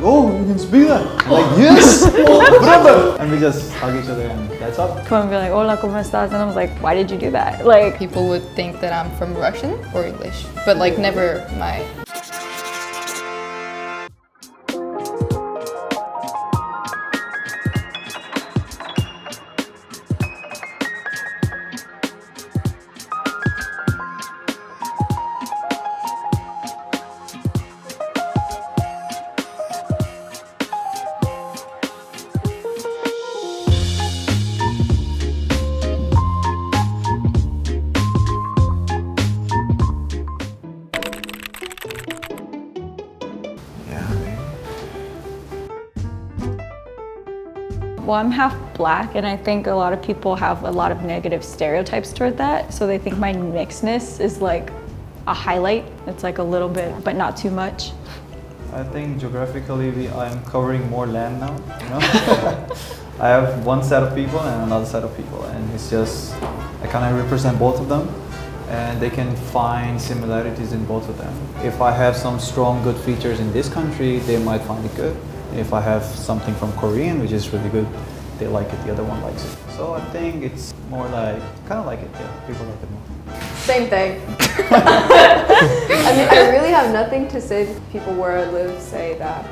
oh, you can speak that. I'm like, yes, brother. And we just hug each other and that's up. Come and be like, hola, ¿cómo estás? And I was like, why did you do that? Like, people would think that I'm from Russian or English, but like never my. well, I'm half black, and I think a lot of people have a lot of negative stereotypes toward that. So they think my mixedness is like a highlight. It's like a little bit, but not too much. I think geographically I'm covering more land now, you know? I have one set of people and another set of people, and it's just, I kind of represent both of them, and they can find similarities in both of them. If I have some strong, good features in this country, they might find it good. If I have something from Korean, which is really good, they like it, the other one likes it. So I think it's more like, kind of like it, yeah, people like it more. Same thing. I mean, I really have nothing to say to people where I live say that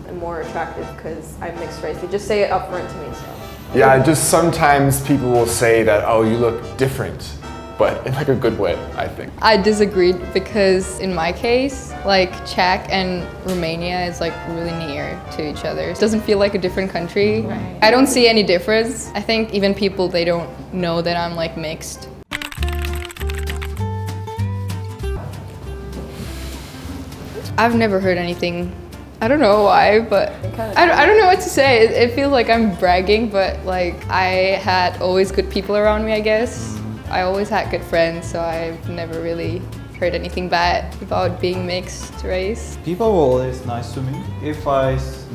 I'm more attractive because I'm mixed race. They just say it up front to me, so. Yeah, just sometimes people will say that, oh, you look different, but in like a good way, I think. I disagreed because in my case, like Czech and Romania is like really near to each other. It doesn't feel like a different country. Right. I don't see any difference. I think even people, they don't know that I'm like mixed. I've never heard anything. I don't know why, but I don't know what to say. It feels like I'm bragging, but like I had always good people around me, I guess. I always had good friends, so I've never really heard anything bad about being mixed race. People were always nice to me. If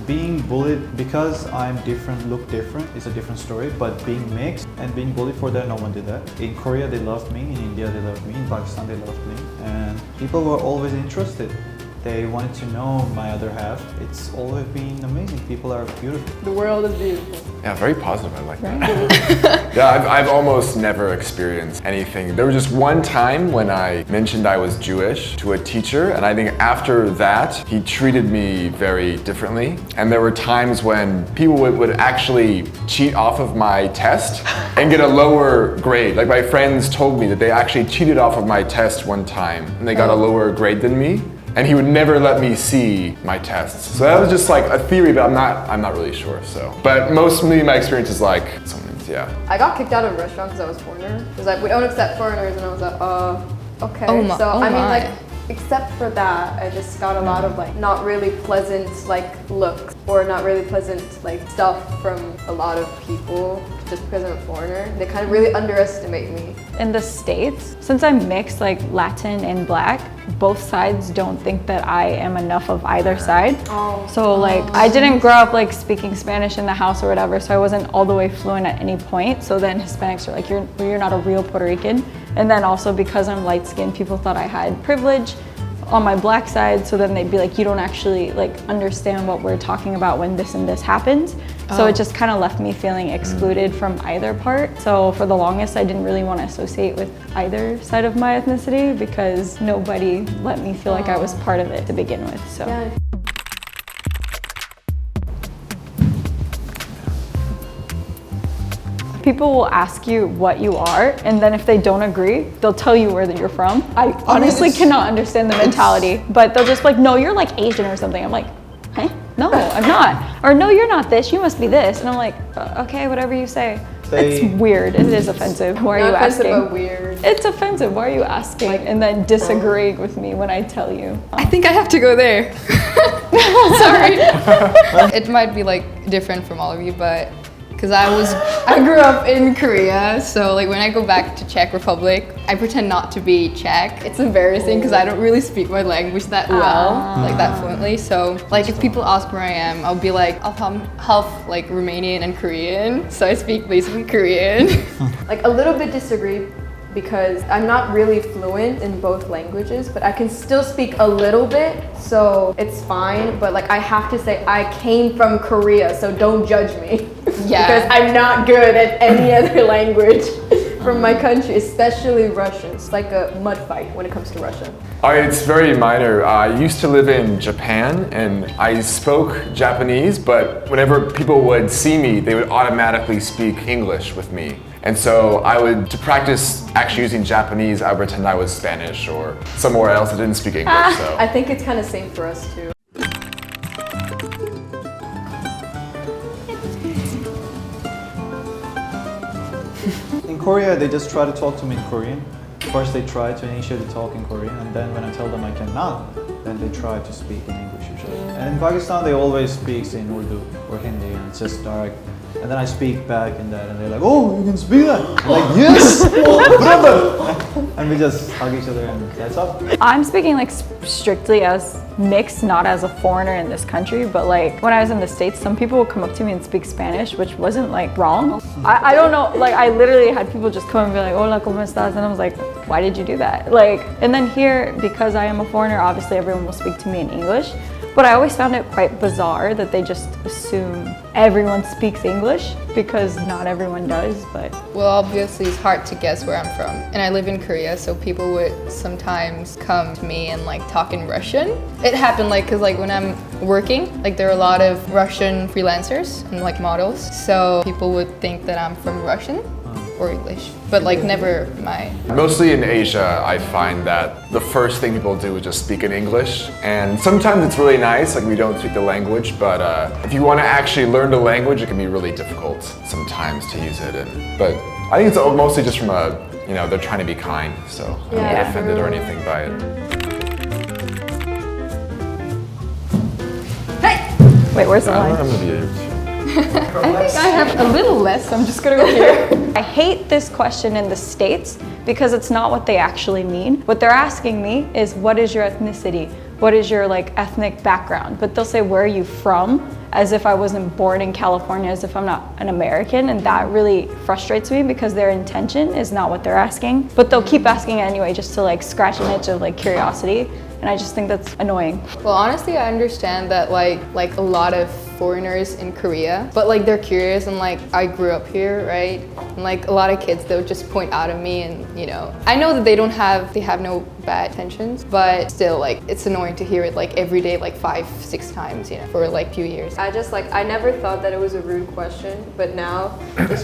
being bullied because I'm different, look different, is a different story, but being mixed and being bullied for that, no one did that. In Korea they loved me, in India they loved me, in Pakistan they loved me, and people were always interested. They wanted to know my other half. It's always been amazing. People are beautiful. The world is beautiful. Yeah, very positive, I like that. Yeah, I've almost never experienced anything. There was just one time when I mentioned I was Jewish to a teacher, and I think after that, he treated me very differently. And there were times when people would actually cheat off of my test and get a lower grade. Like my friends told me that they actually cheated off of my test one time, and they got a lower grade than me. And he would never let me see my tests. So that was just like a theory, but I'm not really sure, so. But mostly my experience is like, yeah. I got kicked out of a restaurant because I was foreigner. It was like, we don't accept foreigners, and I was like, okay. I mean, like, except for that, I just got a lot of like not really pleasant like looks or not really pleasant like stuff from a lot of people just because I'm a foreigner. They kind of really underestimate me. In the States, since I'm mixed, like Latin and Black, both sides don't think that I am enough of either side. So like I didn't grow up like speaking Spanish in the house or whatever, so I wasn't all the way fluent at any point. So then Hispanics are like, you're not a real Puerto Rican. And then also because I'm light skinned, people thought I had privilege on my Black side, so then they'd be like, you don't actually like understand what we're talking about when this and this happens. So it just kind of left me feeling excluded from either part. So for the longest, I didn't really want to associate with either side of my ethnicity because nobody let me feel like I was part of it to begin with. So. Yeah. People will ask you what you are, and then if they don't agree, they'll tell you where you're from. I honestly cannot understand the mentality, but they'll just be like, no, you're like Asian or something. I'm like, hey, no, I'm not. Or no, you're not this, you must be this. And I'm like, okay, whatever you say. It's weird, it is offensive. Why are you asking? Not offensive, but weird. It's offensive, why are you asking? And then disagreeing with me when I tell you. I think I have to go there. Sorry. It might be like different from all of you, but because I grew up in Korea, so like when I go back to Czech Republic, I pretend not to be Czech. It's embarrassing because I don't really speak my language that well, like that fluently. So like if people ask where I am, I'll be like, I'm half like Romanian and Korean, so I speak basically Korean. Like a little bit disagree, because I'm not really fluent in both languages, but I can still speak a little bit, so it's fine. But like I have to say I came from Korea, so don't judge me. Yeah. Because I'm not good at any other language from my country, especially Russian. It's like a mud fight when it comes to Russian. It's very minor. I used to live in Japan and I spoke Japanese, but whenever people would see me, they would automatically speak English with me. And so to practice actually using Japanese, I would pretend I was Spanish or somewhere else that didn't speak English. So. I think it's kind of same for us too. In Korea, they just try to talk to me in Korean. First, they try to initiate the talk in Korean, and then when I tell them I cannot, then they try to speak in English usually. And in Pakistan, they always speak in Urdu or Hindi, and it's just direct. And then I speak back in that, and they're like, "Oh, you can speak that?" I'm like, "Yes, brother!" And we just hug each other, and that's all. I'm speaking like strictly as mixed, not as a foreigner in this country, but like when I was in the States, some people would come up to me and speak Spanish, which wasn't like wrong. I don't know, like I literally had people just come and be like, "Hola, ¿cómo estás?" And I was like, why did you do that? Like, and then here, because I am a foreigner, obviously everyone will speak to me in English. But I always found it quite bizarre that they just assume everyone speaks English because not everyone does, but... Well, obviously it's hard to guess where I'm from. And I live in Korea, so people would sometimes come to me and like talk in Russian. It happened like, cause like when I'm working, like there are a lot of Russian freelancers and like models. So people would think that I'm from Russian or English, but like never my... Mostly in Asia, I find that the first thing people do is just speak in English. And sometimes it's really nice, like we don't speak the language, but if you want to actually learn the language, it can be really difficult sometimes to use it. But I think it's mostly just from they're trying to be kind, so I don't get offended or anything by it. Hey! Wait, where's the line? I'm gonna be able to. I think I have a little less, so I'm just gonna go here. I hate this question in the States because it's not what they actually mean. What they're asking me is, what is your ethnicity? What is your like ethnic background? But they'll say, where are you from? As if I wasn't born in California, as if I'm not an American. And that really frustrates me because their intention is not what they're asking. But they'll keep asking anyway, just to like scratch an itch of like curiosity. And I just think that's annoying. Well, honestly, I understand that like a lot of foreigners in Korea, but like they're curious and like I grew up here, right? And like a lot of kids, they'll just point out at me and I know that they have no bad intentions, but still like it's annoying to hear it like every day, like 5-6 times, for like a few years. I never thought that it was a rude question, but now it's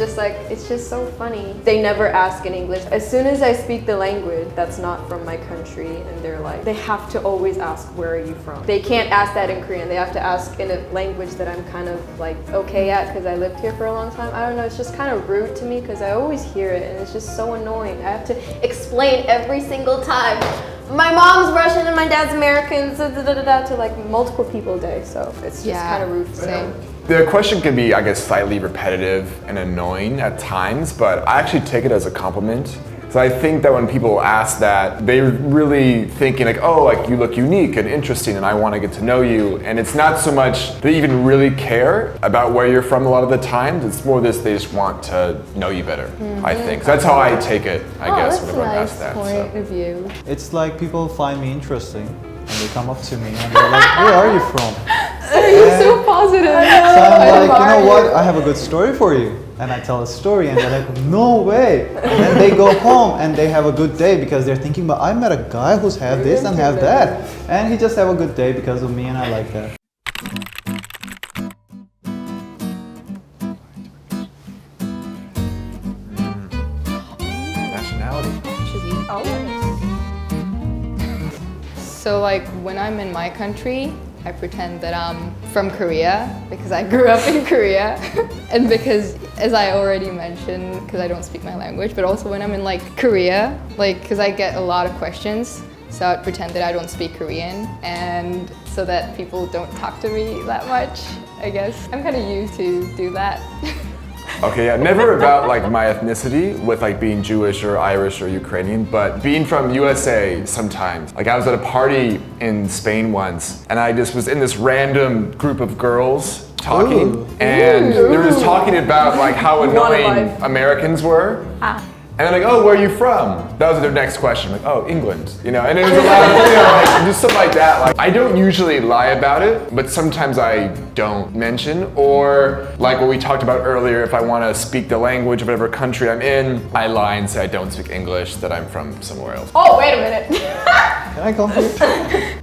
just so funny. They never ask in English. As soon as I speak the language that's not from my country, and they have to always ask, where are you from? They can't ask that in Korean. They have to ask in a language that I'm kind of like okay at because I lived here for a long time. I don't know, it's just kind of rude to me because I always hear it and it's just so annoying. I have to explain every single time. My mom's Russian and my dad's American, to like multiple people a day, so it's just kind of rude. Same. The question can be, I guess, slightly repetitive and annoying at times, but I actually take it as a compliment. So I think that when people ask that, they're really thinking like, oh, like you look unique and interesting and I want to get to know you. And it's not so much they even really care about where you're from a lot of the times. It's more this, they just want to know you better, I think. So that's how I take it, I guess, whenever I ask that. Point of view. It's like people find me interesting and they come up to me and they're like, where are you from? You're so positive. So I'm like, you know what? I have a good story for you. And I tell a story and they're like, no way. And then they go home and they have a good day because they're thinking, but I met a guy who's have this and have that. And he just have a good day because of me and I like that. Nationality. So like when I'm in my country, I pretend that I'm from Korea because I grew up in Korea and because, as I already mentioned, because I don't speak my language, but also when I'm in like Korea, like because I get a lot of questions, so I'd pretend that I don't speak Korean and so that people don't talk to me that much, I guess. I'm kind of used to do that. Okay, yeah, never about like my ethnicity with like being Jewish or Irish or Ukrainian, but being from USA sometimes. Like I was at a party in Spain once and I just was in this random group of girls talking and they were just talking about like how annoying Americans were. And they're like, oh, where are you from? That was their next question. Like, oh, England. You know, and it was a lot of, like, just stuff like that. Like, I don't usually lie about it, but sometimes I don't mention. Or like what we talked about earlier, if I want to speak the language of whatever country I'm in, I lie and say I don't speak English, that I'm from somewhere else. Oh, wait a minute. Can I come here?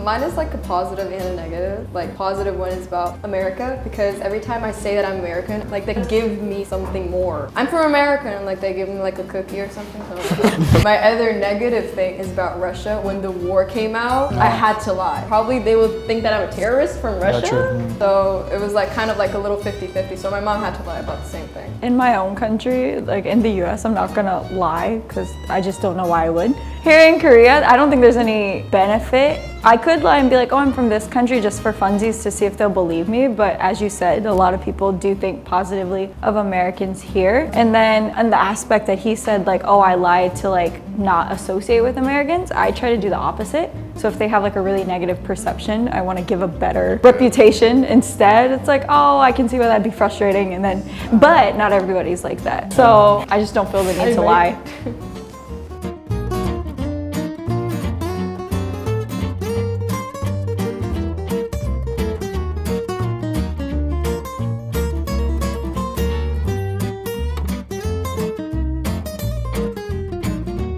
Mine is like a positive and a negative. Like positive one is about America because every time I say that I'm American, like they give me something more. I'm from America and like they give me like a cookie or something. So. My other negative thing is about Russia. When the war came out, I had to lie. Probably they would think that I'm a terrorist from Russia. So it was like kind of like a little 50-50. So my mom had to lie about the same thing. In my own country, like in the US, I'm not gonna lie because I just don't know why I would. Here in Korea, I don't think there's any benefit. I could lie and be like, oh, I'm from this country just for funsies to see if they'll believe me. But as you said, a lot of people do think positively of Americans here. And then on the aspect that he said, like, oh, I lied to like not associate with Americans, I try to do the opposite. So if they have like a really negative perception, I want to give a better reputation instead. It's like, oh, I can see why that'd be frustrating. And then, but not everybody's like that. So I just don't feel the need to lie.